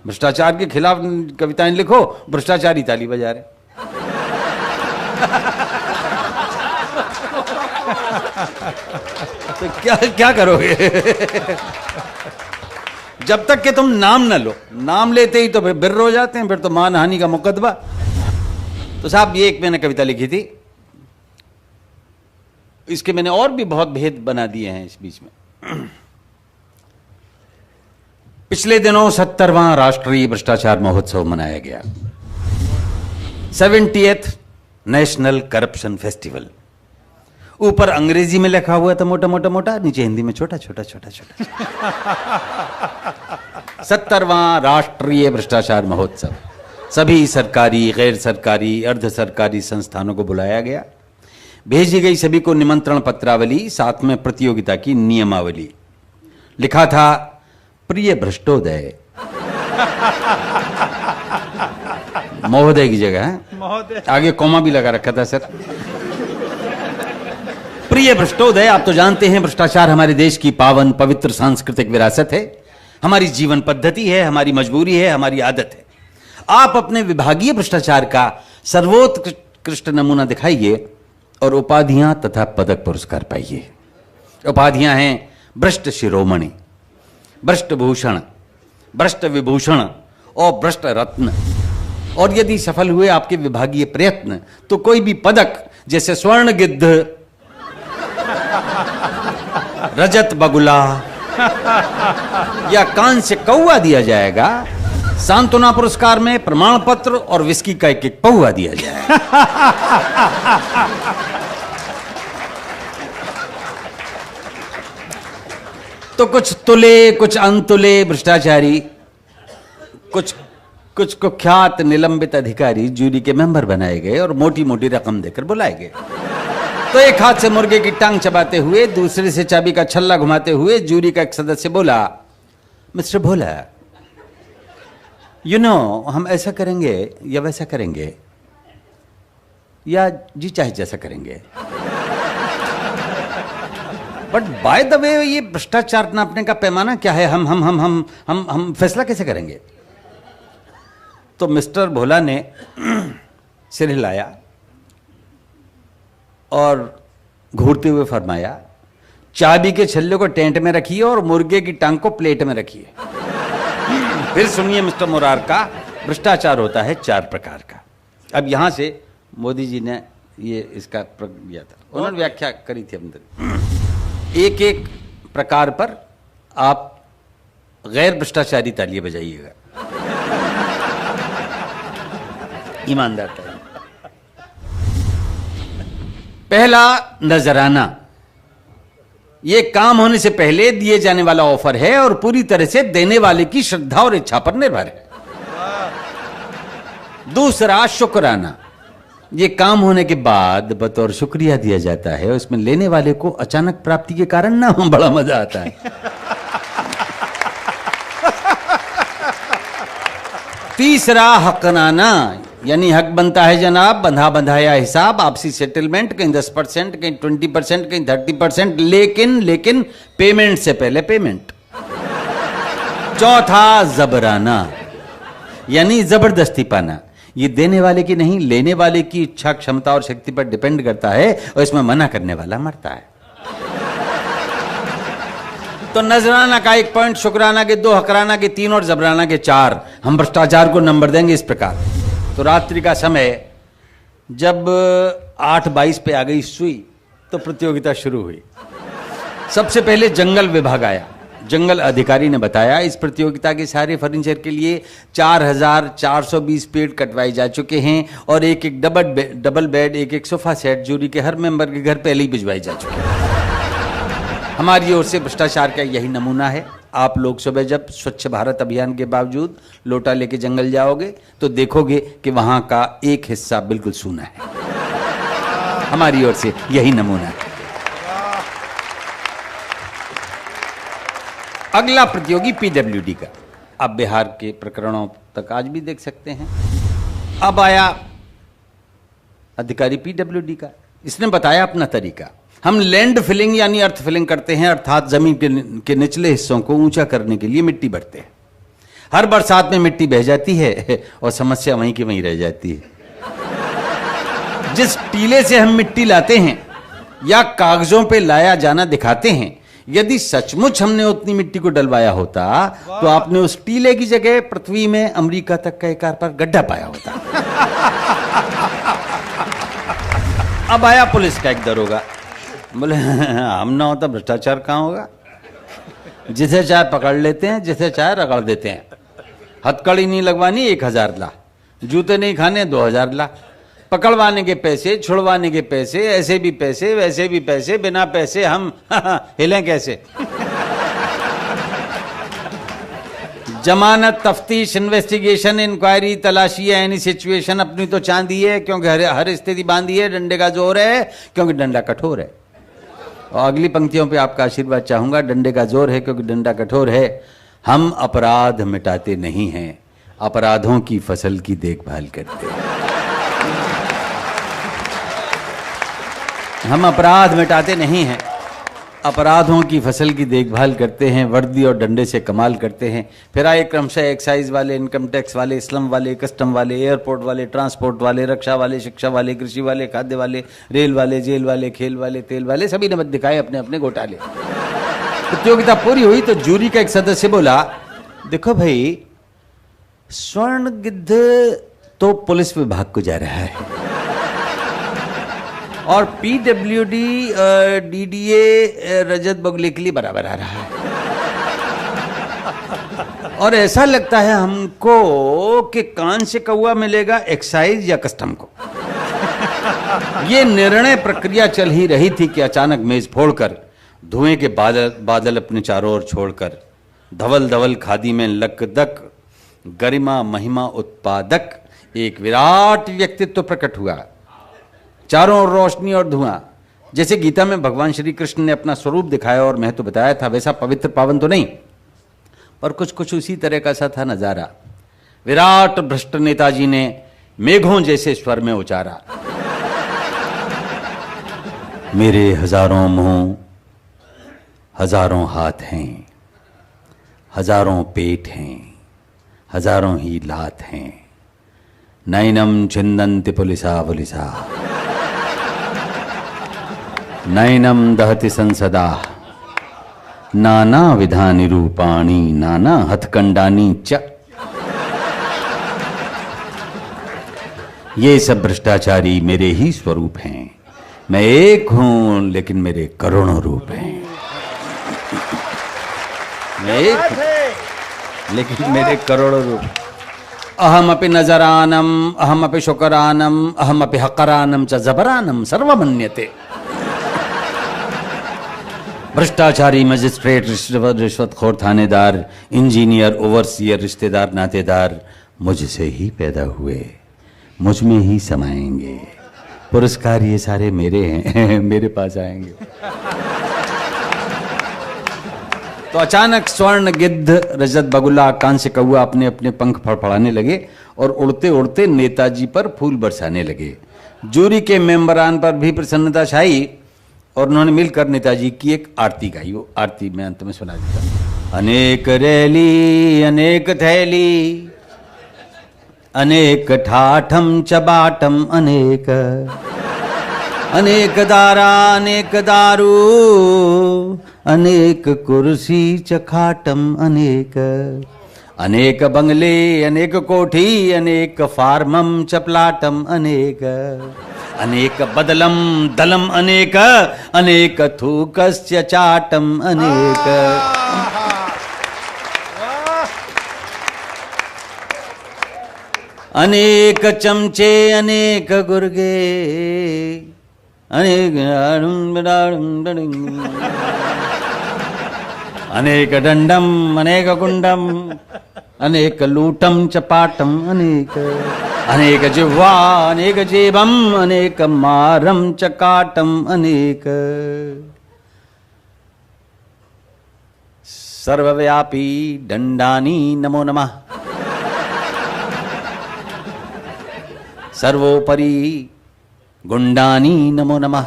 भ्रष्टाचार के खिलाफ कविताएं लिखो, भ्रष्टाचारी ताली बजा रहे। तो क्या करोगे? जब तक कि तुम नाम न लो, नाम लेते ही तो फिर बिर्र हो जाते हैं, फिर तो मानहानि का मुकदमा। तो साहब ये एक मैंने कविता लिखी थी, इसके मैंने और भी बहुत भेद बना दिए हैं इस बीच में। पिछले दिनों 70वां राष्ट्रीय भ्रष्टाचार महोत्सव मनाया गया, 70th नेशनल करप्शन फेस्टिवल। ऊपर अंग्रेजी में लिखा हुआ था मोटा मोटा मोटा, नीचे हिंदी में छोटा छोटा छोटा छोटा। 70वां राष्ट्रीय भ्रष्टाचार महोत्सव। सभी सरकारी, गैर सरकारी, अर्ध सरकारी संस्थानों को बुलाया गया। भेजी गई सभी को निमंत्रण पत्रावली, साथ में प्रतियोगिता की नियमावली। लिखा था प्रिय भ्रष्टोदय। महोदय की जगह है, महोदय आगे कॉमा भी लगा रखा था सर। प्रिय भ्रष्टोदय, आप तो जानते हैं भ्रष्टाचार हमारे देश की पावन पवित्र सांस्कृतिक विरासत है, हमारी जीवन पद्धति है, हमारी मजबूरी है, हमारी आदत है। आप अपने विभागीय भ्रष्टाचार का सर्वोत्कृष्ट नमूना दिखाइए और उपाधियां तथा पदक पुरस्कार पाइए। उपाधियां हैं भ्रष्ट शिरोमणि, भ्रष्ट भूषण, भ्रष्ट विभूषण और भ्रष्ट रत्न। और यदि सफल हुए आपके विभागीय प्रयत्न तो कोई भी पदक, जैसे स्वर्ण गिद्ध, रजत बगुला या कांस्य कौवा दिया जाएगा। सांत्वना पुरस्कार में प्रमाण पत्र और विस्की का एक पौवा दिया जाएगा। तो कुछ तुले, कुछ अनतुले भ्रष्टाचारी, कुछ कुख्यात निलंबित अधिकारी जूरी के मेंबर बनाए गए और मोटी मोटी रकम देकर बुलाए गए। तो एक हाथ से मुर्गे की टांग चबाते हुए, दूसरे से चाबी का छल्ला घुमाते हुए जूरी का एक सदस्य बोला, मिस्टर भोला, हम ऐसा करेंगे या वैसा करेंगे, या जी चाहे जैसा करेंगे। बट बाय द वे, ये भ्रष्टाचार नापने का पैमाना क्या है? हम फैसला कैसे करेंगे? तो मिस्टर भोला ने सिर हिलाया और घूरते हुए फरमाया, चाबी के छल्ले को टेंट में रखिए और मुर्गे की टांग को प्लेट में रखिए। फिर सुनिए मिस्टर मुरारका, भ्रष्टाचार होता है 4 प्रकार का। अब यहां से मोदी जी ने ये इसका दिया था, उन्होंने व्याख्या करी थी अंदर। एक एक प्रकार पर आप गैर भ्रष्टाचारी तालियां बजाइएगा, ईमानदार तालियां। पहला, नजराना। यह काम होने से पहले दिए जाने वाला ऑफर है और पूरी तरह से देने वाले की श्रद्धा और इच्छा पर निर्भर है। दूसरा, शुक्राना। यह काम होने के बाद बतौर शुक्रिया दिया जाता है, उसमें लेने वाले को अचानक प्राप्ति के कारण ना बड़ा मजा आता है। तीसरा, हकनाना, यानी हक बनता है जनाब, बंधा बंधाया हिसाब, आपसी सेटलमेंट, कहीं 10%, कहीं 20%, कहीं 30%, लेकिन पेमेंट से पहले पेमेंट। चौथा, जबराना, यानी जबरदस्ती पाना। ये देने वाले की नहीं, लेने वाले की इच्छा, क्षमता और शक्ति पर डिपेंड करता है और इसमें मना करने वाला मरता है। तो नजराना का 1 पॉइंट, शुक्राना के 2, हकराना के 3 और जबराना के 4। हम भ्रष्टाचार को नंबर देंगे इस प्रकार। तो रात्रि का समय जब 8:22 पे आ गई सुई तो प्रतियोगिता शुरू हुई। सबसे पहले जंगल विभाग आया। जंगल अधिकारी ने बताया, इस प्रतियोगिता के सारे फर्नीचर के लिए 4420 पेड़ कटवाए जा चुके हैं और एक एक डबल बेड, एक एक सोफा सेट जूरी के हर मेंबर के घर पहले ही भिजवाई जा चुके हैं। हमारी ओर से भ्रष्टाचार का यही नमूना है। आप लोग सुबह जब स्वच्छ भारत अभियान के बावजूद लोटा लेके जंगल जाओगे तो देखोगे कि वहां का एक हिस्सा बिल्कुल सूना है। हमारी ओर से यही नमूना है। अगला प्रतियोगी पीडब्ल्यूडी का। आप बिहार के प्रकरणों तक आज भी देख सकते हैं। अब आया अधिकारी पीडब्ल्यूडी का। इसने बताया अपना तरीका। हम लैंड फिलिंग यानी अर्थ फिलिंग करते हैं, अर्थात जमीन के निचले हिस्सों को ऊंचा करने के लिए मिट्टी भरते हैं। हर बरसात में मिट्टी बह जाती है और समस्या वहीं की वहीं रह जाती है। जिस टीले से हम मिट्टी लाते हैं या कागजों पे लाया जाना दिखाते हैं, यदि सचमुच हमने उतनी मिट्टी को डलवाया होता तो आपने उस टीले की जगह पृथ्वी में अमेरिका तक का एक आर पार गड्ढा पाया होता। अब आया पुलिस का एक दरोगा, बोले हम ना होता भ्रष्टाचार कहां होगा। जिसे चाहे पकड़ लेते हैं, जिसे चाहे रगड़ देते हैं। हथकड़ी नहीं लगवानी 1000 ला, जूते नहीं खाने 2000 ला, पकड़वाने के पैसे, छुड़वाने के पैसे, ऐसे भी पैसे वैसे भी पैसे, बिना पैसे हम हिलें कैसे। जमानत, तफ्तीश, इन्वेस्टिगेशन, इंक्वायरी, तलाशी है, एनी सिचुएशन अपनी तो चांदी है क्योंकि हर स्थिति बांधी है, डंडे का जोर है क्योंकि डंडा कठोर है। और अगली पंक्तियों पे आपका आशीर्वाद चाहूंगा। डंडे का जोर है क्योंकि डंडा कठोर है। हम अपराध मिटाते नहीं हैं, अपराधों की फसल की देखभाल करते हैं। हम अपराध मिटाते नहीं हैं, अपराधों की फसल की देखभाल करते हैं। वर्दी और डंडे से कमाल करते हैं। फिर आए क्रमशः एक्साइज वाले, इनकम टैक्स वाले, स्लम वाले, कस्टम वाले, एयरपोर्ट वाले, ट्रांसपोर्ट वाले, रक्षा वाले, शिक्षा वाले, कृषि वाले, खाद्य वाले, रेल वाले, जेल वाले, खेल वाले, तेल वाले, सभी ने दिखाए अपने अपने घोटाले। प्रतियोगिता पूरी हुई तो जूरी का एक सदस्य बोला, देखो भाई, स्वर्ण गिद्ध तो पुलिस विभाग को जा रहा है और पीडब्ल्यूडी डीडीए रजत बगुले के लिए बराबर आ रहा है। और ऐसा लगता है हमको कि कान से कौवा मिलेगा एक्साइज या कस्टम को। ये निर्णय प्रक्रिया चल ही रही थी कि अचानक मेज फोड़कर, धुएं के बादल अपने चारों ओर छोड़कर, धवल धवल खादी में लकदक, गरिमा महिमा उत्पादक एक विराट व्यक्तित्व प्रकट हुआ। चारों ओर रोशनी और धुआं। जैसे गीता में भगवान श्री कृष्ण ने अपना स्वरूप दिखाया और महत्व बताया था, वैसा पवित्र पावन तो नहीं, पर कुछ कुछ उसी तरह का सा था नजारा। विराट भ्रष्ट नेताजी ने मेघों जैसे स्वर में उचारा, मेरे हजारों मुंह, हजारों हाथ हैं, हजारों पेट हैं, हजारों ही लात हैं। नैनम छिन्दन्ति पुलिसा पुलिसा, नैनम दहति संसदा, नाना विधानि रूपाणि, नाना हथकंडानि च। ये सब भ्रष्टाचारी मेरे ही स्वरूप हैं। मैं एक हूं लेकिन मेरे करोड़ों रूप हैं। मैं एक हूं लेकिन मेरे करोड़ों रूप। अहमपि नजरानम, अहमपि शुकरानम, अहमपि हकरानम च जबरानम सर्वमन्यते। भ्रष्टाचारी, मजिस्ट्रेट, रिश्वतखोर, थानेदार, इंजीनियर, ओवरसियर, रिश्तेदार, नातेदार मुझसे ही पैदा हुए, मुझ में ही समाएंगे। पुरस्कार ये सारे मेरे हैं, मेरे पास आएंगे। तो अचानक स्वर्ण गिद्ध, रजत बगुला, कांस्य कौवा अपने अपने पंख फड़फड़ाने लगे और उड़ते उड़ते नेताजी पर फूल बरसाने लगे। जूरी के मेंबरान पर भी प्रसन्नता छाई और उन्होंने मिलकर नेताजी की एक आरती गाई। वो आरती मैं अंत में सुना देता हूं। अनेक रैली, अनेक थैली, अनेक ठाठम चबाटम, अनेक अनेक दारा, अनेक दारू, अनेक कुर्सी चखाटम, अनेक अनेक बंगले, अनेक कोठी, अनेक फार्मम चपलाटम, अनेक अनेक बदलम दलम, अनेक अनेक थूकस्य चाटम, अनेक अनेक चमचे, अनेक गुर्गे, अनेक अनेक दंडम, अनेक गुंडम, अनेक लूटम चपाटम, अनेक अनेक जिह्वा, अनेक जेबम, अनेक मारम चकाटम, अनेक सर्वव्यापी दंडानी नमो नमः। सर्वोपरि गुंडानी नमो नमः।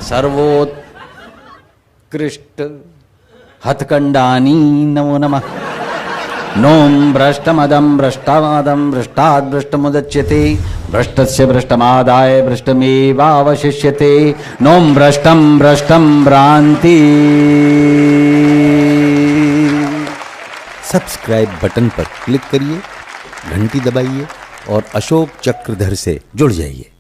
सर्वोत्कृष्ट हथकंडानी नमो नमः। नोम भ्रष्टमदम भ्रष्टादम भ्रष्टात् भ्रष्टमुदच्यते भ्रष्टस्य भ्रष्टमादाय भ्रष्टमेवावशिष्यते। नोम भ्रष्टम भ्रष्टम भ्रांति। सब्सक्राइब बटन पर क्लिक करिए, घंटी दबाइए और अशोक चक्रधर से जुड़ जाइए।